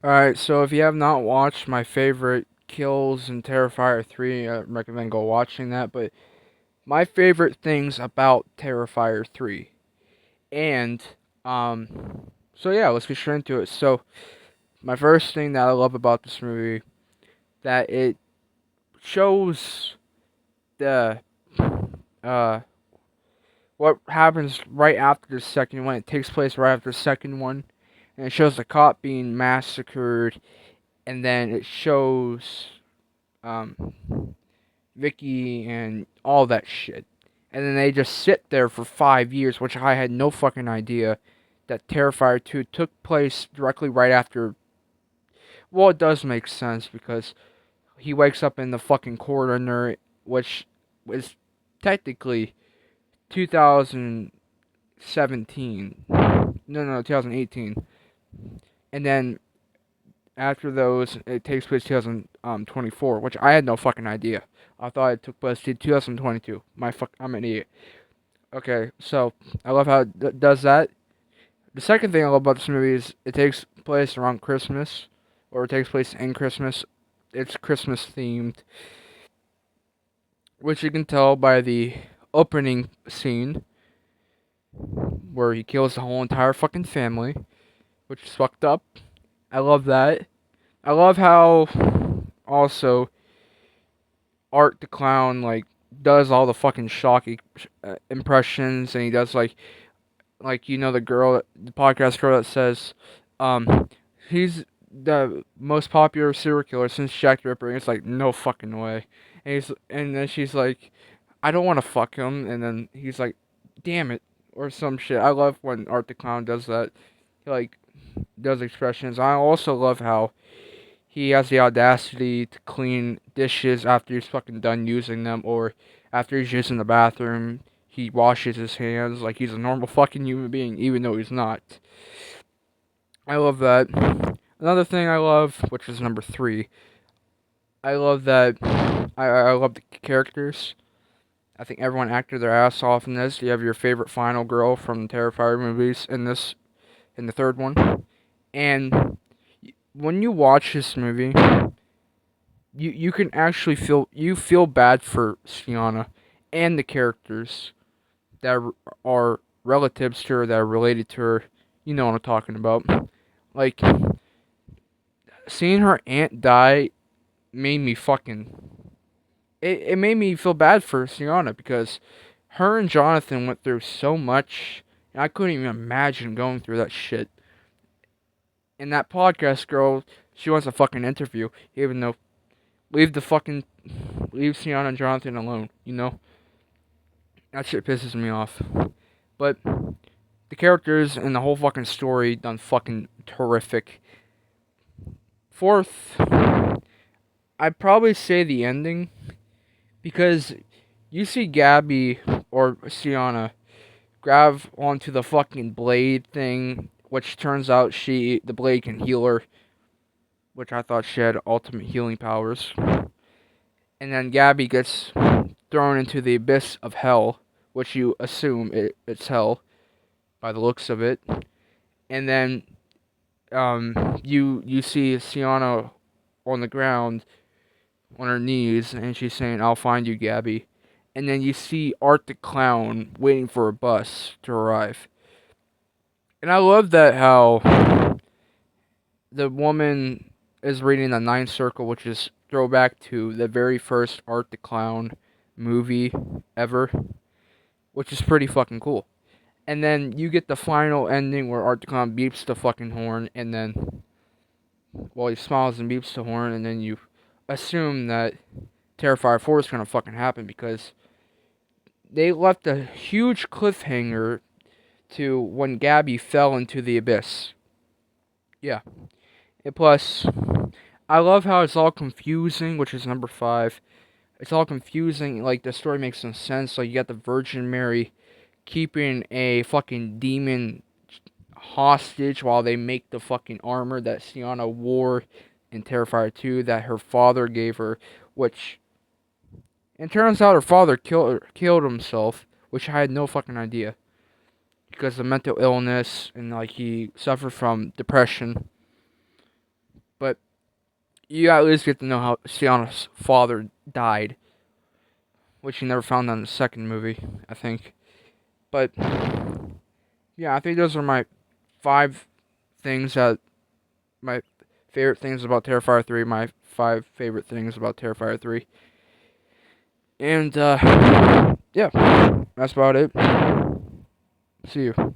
Alright, so if you have not watched my favorite kills in Terrifier 3, I recommend go watching that. But my favorite things about Terrifier 3. And, so yeah, let's get straight into it. So, my first thing that I love about this movie, that it shows the, uh, what happens right after the second one. It takes place right after the second one. And it shows the cop being massacred. And then it shows, um, Vicky and all that shit. And then they just sit there for 5 years, which I had no fucking idea that Terrifier 2 took place directly right after. Well, it does make sense because he wakes up in the fucking corner, which was technically 2017. No, 2018. And then after those, it takes place 2024, which I had no fucking idea. I thought it took place in 2022. I'm an idiot. Okay, so I love how it does that. The second thing I love about this movie is it takes place around Christmas, or it takes place in Christmas. It's Christmas themed, which you can tell by the opening scene where he kills the whole entire fucking family, which is fucked up. I love that. I love how also Art the Clown like does all the fucking shocking impressions, and he does like the girl, the podcast girl that says, um, he's the most popular serial killer since Jack the Ripper. And it's like no fucking way. And then she's like, I don't want to fuck him. And then he's like, damn it, or some shit. I love when Art the Clown does that. He like does expressions. I also love how he has the audacity to clean dishes after he's fucking done using them, or after he's using the bathroom. He washes his hands like he's a normal fucking human being, even though he's not. I love that. Another thing I love, which is number three, I love that. I love the characters. I think everyone acted their ass off in this. You have your favorite final girl from the Terrifier movies in the third one, and when you watch this movie, you can actually feel bad for Sienna and the characters that are relatives to her, that are related to her. You know what I'm talking about. Like, seeing her aunt die made me fucking. It made me feel bad for Sienna because her and Jonathan went through so much, and I couldn't even imagine going through that shit. And that podcast girl, she wants a fucking interview, even though leave Sienna and Jonathan alone, you know? That shit pisses me off. But the characters and the whole fucking story done fucking terrific. Fourth, I'd probably say the ending because you see Gabby or Sienna grab onto the fucking blade thing, which turns out the blade can heal her, which I thought she had ultimate healing powers. And then Gabby gets thrown into the abyss of hell, which you assume it's hell by the looks of it. And then you see Sienna on the ground on her knees, and she's saying, "I'll find you, Gabby." And then you see Art the Clown waiting for a bus to arrive. And I love that how the woman is reading the Ninth Circle, which is throwback to the very first Art the Clown movie ever, which is pretty fucking cool. And then you get the final ending where Art the Clown beeps the fucking horn, and then, well, he smiles and beeps the horn, and then you assume that Terrifier 4 is gonna fucking happen because they left a huge cliffhanger to when Gabby fell into the abyss. Yeah. And plus, I love how it's all confusing, which is number five. It's all confusing, like the story makes no sense. Like you got the Virgin Mary keeping a fucking demon hostage while they make the fucking armor that Sienna wore in Terrifier 2 that her father gave her, which it turns out her father killed himself, which I had no fucking idea because of mental illness and like he suffered from depression. you at least get to know how Sienna's father died, which you never found out in the second movie, I think. But yeah, I think those are my 5 things that my favorite things about Terrifier 3. My 5 favorite things about Terrifier 3. And yeah, that's about it. See you.